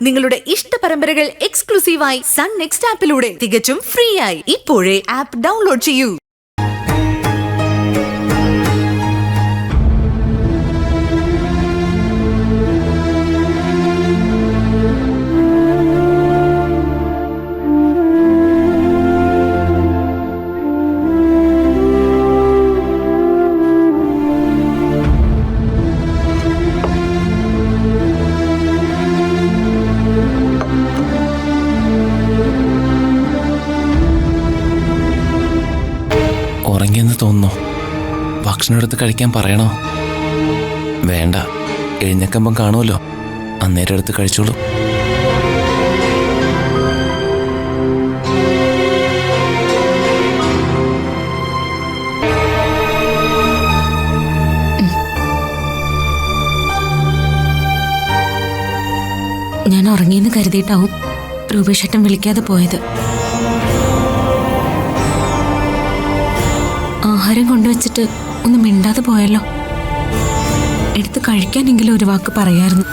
നിങ്ങളുടെ ഇഷ്ട പരമ്പരകൾ എക്സ്ക്ലൂസീവായി സൺ നെക്സ്റ്റ് ആപ്പിലൂടെ തികച്ചും ഫ്രീ ആയി. ഇപ്പോഴേ ആപ്പ് ഡൗൺലോഡ് ചെയ്യൂ. ഉറങ്ങിയെന്ന് തോന്നുന്നു. ഭക്ഷണം എടുത്ത് കഴിക്കാൻ പറയണോ? വേണ്ട, എഴുന്നേക്കുമ്പം കാണുമല്ലോ, അന്നേരം എടുത്ത് കഴിച്ചോളൂ. ഞാൻ ഉറങ്ങിയെന്ന് കരുതിയിട്ടാവും രൂപേഷേട്ടൻ വിളിക്കാതെ പോയത്. ആഹാരം കൊണ്ടുവച്ചിട്ട് ഒന്ന് മിണ്ടാതെ പോയല്ലോ. എടുത്ത് കഴിക്കാനെങ്കിലും ഒരു വാക്ക് പറയായിരുന്നു.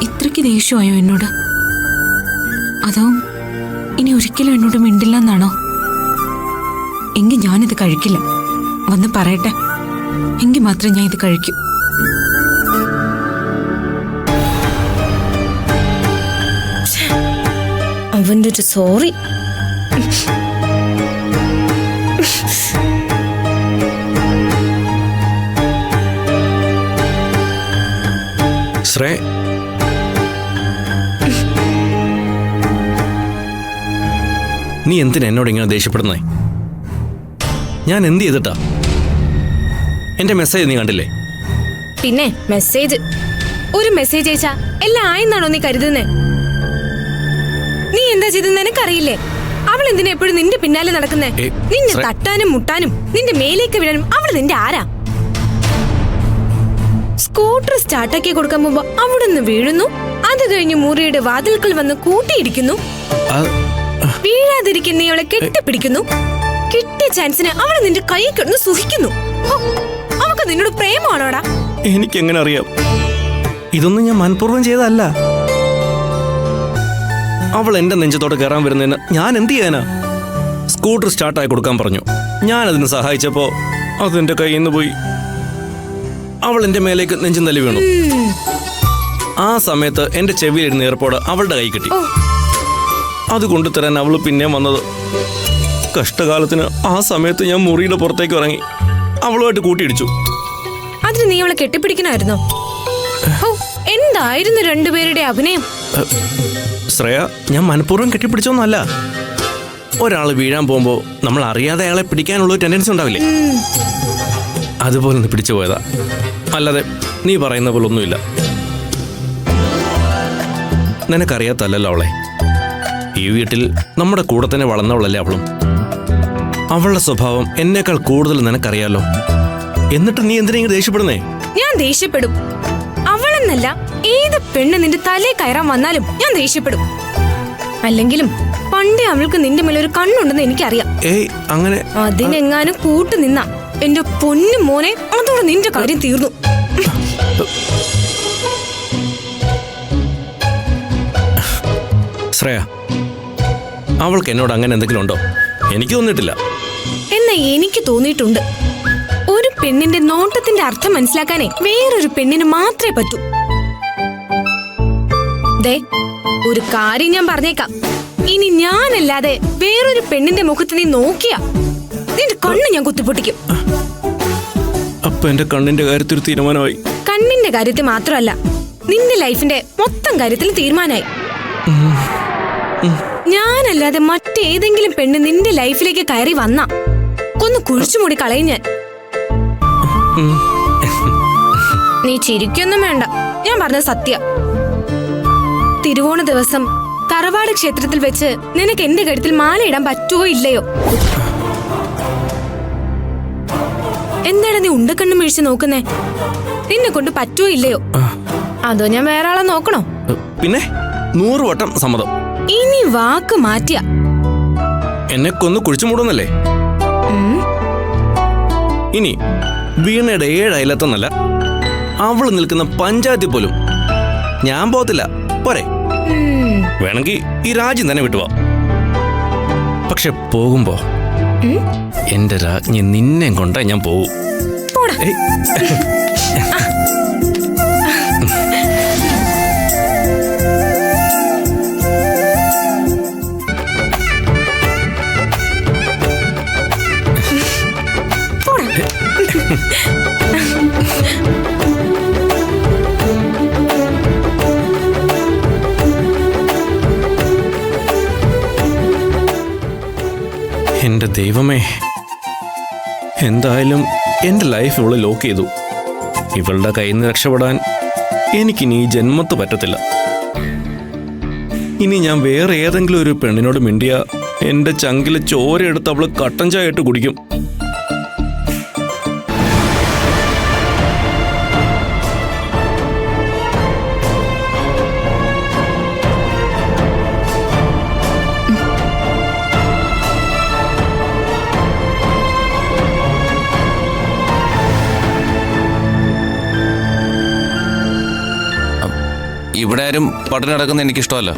ഇത്രയ്ക്ക് ദേഷ്യമായോ എന്നോട്? അതോ ഇനി ഒരിക്കലും എന്നോട് മിണ്ടില്ല എന്നാണോ? എങ്കിൽ ഞാനിത് കഴിക്കില്ല. വന്ന് പറയട്ടെ, എങ്കിൽ മാത്രമേ ഞാൻ ഇത് കഴിക്കൂ. അവൻ്റെ ഒരു സോറി. ശ്രേ, നീ എന്തിനാ എന്നോട് ഇങ്ങനെ ദേഷ്യപ്പെടുന്നേ? ഞാൻ എന്ത് ചെയ്തിട്ടാ? എന്റെ മെസ്സേജ് നീ കണ്ടില്ലേ? പിന്നെ മെസ്സേജ്, ഒരു മെസ്സേജ് അയച്ചാ എല്ലാം ആയെന്നാണോ നീ കരുതുന്നേ? നീ എന്താ ചെയ്തെന്ന് എനിക്കറിയില്ലേ? അവൾ എന്തിനാ എപ്പോഴും നിന്റെ പിന്നാലെ നടക്കുന്നേ? നിന്നെ തട്ടാനും മുട്ടാനും നിന്റെ മേലേക്ക് വീഴാനും അവൾ നിന്റെ ആരാ? സ്കൂട്ടർ സ്റ്റാർട്ടാക്കി കൊടുക്കാൻ മുമ്പ് അവിടെ നിന്ന് വീഴുന്നു, അത് കഴിഞ്ഞ് മുറിയുടെ വാതിൽക്കൽ വന്ന് കൂട്ടിയിടിക്കുന്നു, വീഴാതിരിക്കുന്ന നീ അവളെ കെട്ടിപ്പിടിക്കുന്നു, കിട്ടിയ ചാൻസിന് അവളെ നിന്റെ കൈ കിടന്ന് സുഖിക്കുന്നു. അവൾക്ക് നിന്നോട് പ്രേമമാണോടാ? എനിക്കെങ്ങനെ അറിയാം? ഇതൊന്നും ഞാൻ മനഃപൂർവ്വം ചെയ്തതല്ല. അവൾ എന്റെ നെഞ്ചത്തോട്ട് കയറാൻ വരുന്നതിന് ഞാൻ എന്ത് ചെയ്യാനാ? സ്കൂട്ടർ സ്റ്റാർട്ടായി കൊടുക്കാൻ പറഞ്ഞു. ഞാൻ അതിന് സഹായിച്ചപ്പോ അതെന്റെ കയ്യിൽ നിന്ന് പോയി. അവൾ എന്റെ മേലേക്ക് നെഞ്ചും തല്ലി വീണു. ആ സമയത്ത് എന്റെ ചെവിയിലിരുന്ന ഏർപ്പോട് അവളുടെ കൈ കിട്ടി. അത് കൊണ്ടുതരാൻ അവള് പിന്നെ വന്നത്. കഷ്ടകാലത്തിന് ആ സമയത്ത് ഞാൻ മുറിയുടെ പുറത്തേക്ക് ഇറങ്ങി അവളുമായിട്ട് കൂട്ടിയിടിച്ചു. അതിന് നീ അവളെ കെട്ടിപ്പിടിക്കണമായിരുന്നോ? എന്തായിരുന്നു രണ്ടുപേരുടെ അഭിനയം? ശ്രേയ, ഞാൻ മനഃപൂർവ്വം കെട്ടിപ്പിടിച്ചൊന്നുമല്ല. ഒരാള് വീഴാൻ പോകുമ്പോ നമ്മൾ അറിയാതെ അയാളെ പിടിക്കാനുള്ള ടെൻഡൻസി ഉണ്ടാവില്ലേ? അതുപോലെ ഒന്ന് പിടിച്ചു പോയതാ, അല്ലാതെ നീ പറയുന്ന പോലെ ഒന്നുമില്ല. നിനക്കറിയാത്തല്ലോ അവളെ. ഈ വീട്ടിൽ നമ്മുടെ കൂടെ തന്നെ വളർന്നവളല്ലേ അവളും. അവളുടെ സ്വഭാവം എന്നേക്കാൾ കൂടുതൽ നിനക്കറിയാലോ. എന്നിട്ട് നീ എന്തിനാ ഇങ്ങനെ ദേഷ്യപ്പെടുന്നേ? ഞാൻ ദേഷ്യപ്പെടും. അവളെന്നല്ല, ഏത് പെണ്ണ് നിന്റെ തലേ കയറാൻ വന്നാലും ഞാൻ ദേഷ്യപ്പെടും. അല്ലെങ്കിലും പണ്ടേ അവൾക്ക് നിന്റെ മേലെ ഒരു കണ്ണുണ്ടെന്ന് എനിക്കറിയാം. ഏയ് അങ്ങനെ. അതിനെങ്ങാനും കൂട്ടു നിന്ന എന്റെ പൊന്നു മോനെ, അതോടെ നിന്റെ കാര്യം തീർന്നു. ശ്രേയ, അവൾക്ക് എന്നോട് അങ്ങനെ എന്തെങ്കിലും ഉണ്ടോ? എനിക്ക് തോന്നിയിട്ടില്ല. എന്നാ എനിക്ക് തോന്നിയിട്ടുണ്ട്. ഒരു പെണ്ണിന്റെ നോട്ടത്തിന്റെ അർത്ഥം മനസ്സിലാക്കാനേ വേറൊരു പെണ്ണിന് മാത്രമേ പറ്റൂ. ദേ, ഒരു കാര്യം ഞാൻ പറഞ്ഞേക്കാം. ഇനി ഞാനല്ലാതെ വേറൊരു പെണ്ണിന്റെ മുഖത്ത് നീ നോക്കിയാ നിന്റെ കണ്ണ് ഞാൻ കുത്തിപ്പൊട്ടിക്കും. അപ്പൊ എന്റെ കണ്ണിന്റെ കാര്യത്തിൽ ഒരു തീരുമാനമായി. കണ്ണിന്റെ കാര്യത്തിൽ മാത്രമല്ല, നിന്റെ ലൈഫിന്റെ മൊത്തം കാര്യത്തിൽ തീരുമാനമായി. ഞാനല്ലാതെ മറ്റേതെങ്കിലും പെണ്ണ് നിന്റെ ലൈഫിലേക്ക് കയറി വന്നാ കൊന്ന് കുഴിച്ചുമൂടി കളയും ഞാൻ. നീ ചിരിക്കൊന്നും വേണ്ട, ഞാൻ പറഞ്ഞത് സത്യ. തിരുവോണ ദിവസം തറവാട് ക്ഷേത്രത്തിൽ വെച്ച് നിനക്ക് എന്റെ കഴുത്തിൽ മാലയിടാൻ പറ്റുമോ ഇല്ലയോ? എന്താണ് നീ ഉണ്ടക്കണ്ണും വീഴ്ച നോക്കുന്നേ? നിന്നെ കൊണ്ട് പറ്റുമോ ഇല്ലയോ? അതോ ഞാൻ വേറെ ആളെ നോക്കണോ? പിന്നെ 100 വട്ടം സമ്മതം. ഇനി വാക്ക് മാറ്റിയ എന്നെ കൊന്ന് കുഴിച്ചു മൂടുന്നല്ലേ? ഇനി വീണയുടെ 7 അയലത്തെന്നല്ല, അവള് നിൽക്കുന്ന പഞ്ചായത്തിൽ പോലും ഞാൻ പോകത്തില്ല. പോരെ? വേണമെങ്കിൽ ഈ രാജ്യം തന്നെ വിട്ടുപോ. പക്ഷെ പോകുമ്പോ എന്റെ രാജ്ഞി നിന്നെ കൊണ്ടേ ഞാൻ പോവും. ഏയ്. എന്റെ ദൈവമേ, എന്തായാലും എന്റെ ലൈഫ് ഇവള് ലോക്ക് ചെയ്തു. ഇവളുടെ കയ്യിൽ നിന്ന് രക്ഷപ്പെടാൻ എനിക്കിനി ഈ ജന്മത്ത് പറ്റത്തില്ല. ഇനി ഞാൻ വേറെ ഏതെങ്കിലും ഒരു പെണ്ണിനോട് മിണ്ടിയ എന്റെ ചങ്കിലെ ചോരയെടുത്ത് അവള് കട്ടൻ ചായ ഇട്ട് കുടിക്കും. ഇവിടെ ആരും പട്ടിണി കിടക്കുന്ന എനിക്കിഷ്ടമല്ല.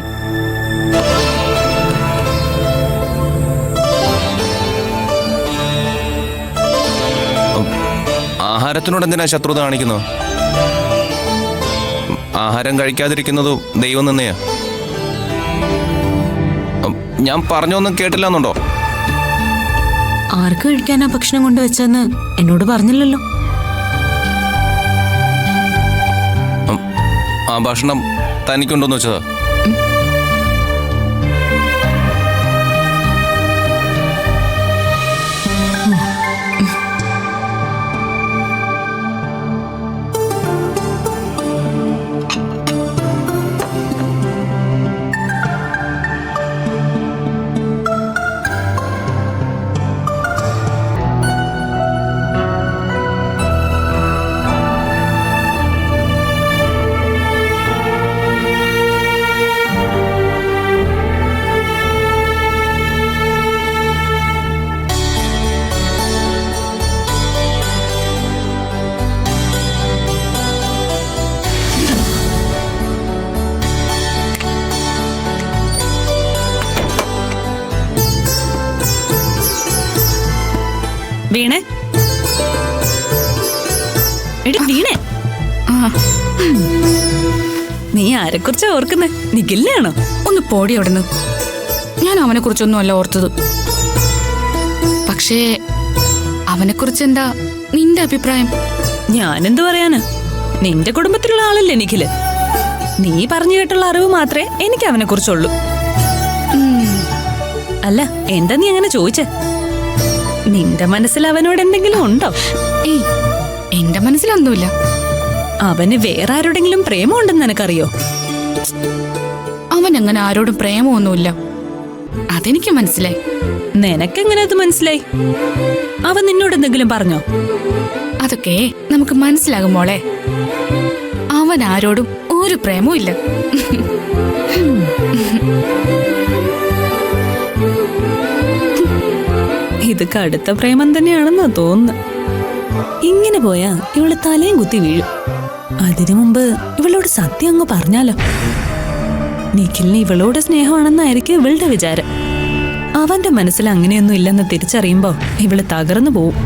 ആഹാരത്തിനോട് എന്തിനാ ശത്രുത കാണിക്കുന്നു? ആഹാരം കഴിക്കാതിരിക്കുന്നതും ദൈവം തന്നെയാ. ഞാൻ പറഞ്ഞൊന്നും കേട്ടില്ല എന്നുണ്ടോ? ആർക്ക് കഴിക്കാനാ ഭക്ഷണം കൊണ്ടുവച്ചെന്ന് എന്നോട് പറഞ്ഞില്ലല്ലോ. ആ ഭക്ഷണം തനിക്കുണ്ടോന്ന് വെച്ചതാ. വീണേ, എടി വീണേ, നീ ആരെക്കുറിച്ചാ ഓർക്കുന്നേ? നിഖിലിനെയാണോ? ഒന്ന് പോടി അവിടുന്ന്. ഞാൻ അവനെ കുറിച്ചൊന്നും അല്ല ഓർത്തത്. പക്ഷേ അവനെ കുറിച്ച് എന്താ നിന്റെ അഭിപ്രായം? ഞാനെന്ത് പറയാന്, നിന്റെ കുടുംബത്തിലുള്ള ആളല്ലേ നിഖില്. നീ പറഞ്ഞു കേട്ടുള്ള അറിവ് മാത്രമേ എനിക്ക് അവനെ കുറിച്ചുള്ളൂ. അല്ല, എന്താ നീ അങ്ങനെ ചോദിച്ചേ? നിന്റെ മനസ്സിൽ അവനോട് എന്തെങ്കിലും ഉണ്ടോ? ഏയ്, എന്റെ മനസ്സിലൊന്നുമില്ല. അവന് വേറെ ആരോടെങ്കിലും പ്രേമമുണ്ടെന്ന് നിനക്കറിയോ? അവൻ അങ്ങനെ ആരോടും പ്രേമമൊന്നുമില്ല, അതെനിക്ക് മനസ്സിലായി. നിനക്കെങ്ങനെ അത് മനസ്സിലായി? അവൻ നിന്നോട് എന്തെങ്കിലും പറഞ്ഞോ? അതൊക്കെ നമുക്ക് മനസ്സിലാകും മോളെ. അവൻ ആരോടും ഒരു പ്രേമവും ഇല്ല. ഇത് കടുത്ത പ്രേമം തന്നെയാണെന്നാ തോന്നുന്നു. ഇങ്ങനെ പോയാ ഇവള് തലയും കുത്തി വീഴും. അതിനു മുമ്പ് ഇവളോട് സത്യം അങ്ങ് പറഞ്ഞാലോ? നിഖിലിന് ഇവളോട് സ്നേഹമാണെന്നായിരിക്കും ഇവളുടെ വിചാരം. അവന്റെ മനസ്സിൽ അങ്ങനെയൊന്നും ഇല്ലെന്ന് തിരിച്ചറിയുമ്പോ ഇവള് തകർന്നു പോവും.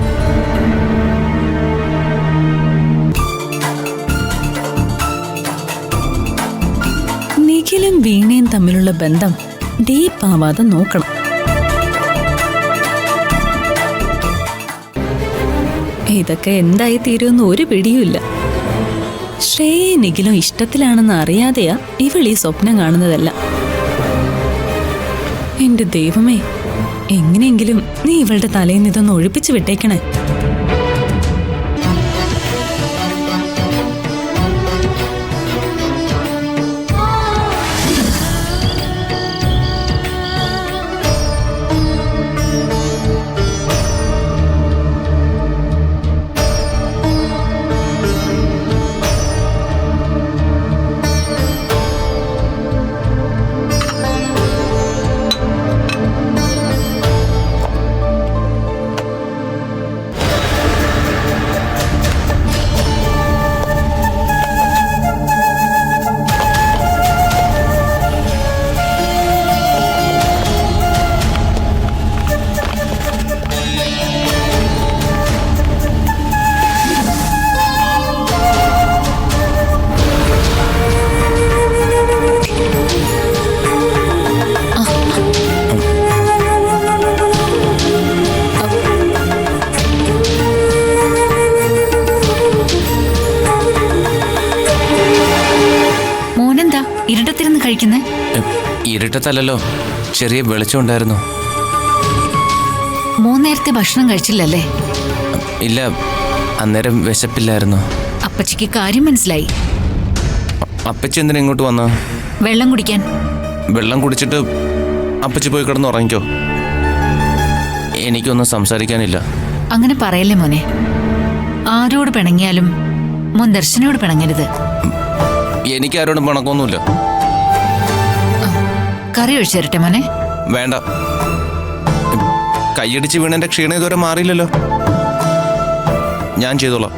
നിഖിലും വീണയും തമ്മിലുള്ള ബന്ധം ഡീപ്പാവാതെ നോക്കണം. ഇതൊക്കെ എന്തായി തീരുമെന്ന് ഒരു പിടിയുമില്ല. ശ്രേയ നിഖിലും ഇഷ്ടത്തിലാണെന്ന് അറിയാതെയാ ഇവൾ ഈ സ്വപ്നം കാണുന്നതല്ല. എന്റെ ദൈവമേ, എങ്ങനെയെങ്കിലും നീ ഇവളുടെ തലയിൽ നിന്ന് ഇതൊന്ന് ഒഴിപ്പിച്ചു വിട്ടേക്കണേ. ഇരുട്ടത്തിരുന്ന് കഴിക്കുന്നേ? ഇരുട്ടത്തല്ലല്ലോ, ചെറിയ വെളിച്ചം ഉണ്ടായിരുന്നു. 3 നേരത്തെ ഭക്ഷണം കഴിച്ചില്ലല്ലേ? ഇല്ല, അന്നേരം വിശപ്പില്ലായിരുന്നു. അപ്പച്ചിക്ക് കാര്യം മനസ്സിലായി. അപ്പച്ചി എന്തിനാ ഇങ്ങോട്ട് വന്ന? വെള്ളം കുടിക്കാൻ. വെള്ളം കുടിച്ചിട്ട് അപ്പച്ചി പോയി കിടന്ന് ഉറങ്ങിക്കോ. എനിക്കൊന്നും സംസാരിക്കാനില്ല. അങ്ങനെ പറയല്ലേ മോനെ. ആരോട് പിണങ്ങിയാലും മോൻ ദർശനയോട് പിണങ്ങരുത്. എനിക്കാരോടും പിണക്കൊന്നുമില്ല. കറി ഒഴിച്ചു തരട്ടെ മോനെ? വേണ്ട, കൈയടിച്ച് വീണെന്റെ ക്ഷീണം ഇതുവരെ മാറിയില്ലല്ലോ. ഞാൻ ചെയ്തോളാം.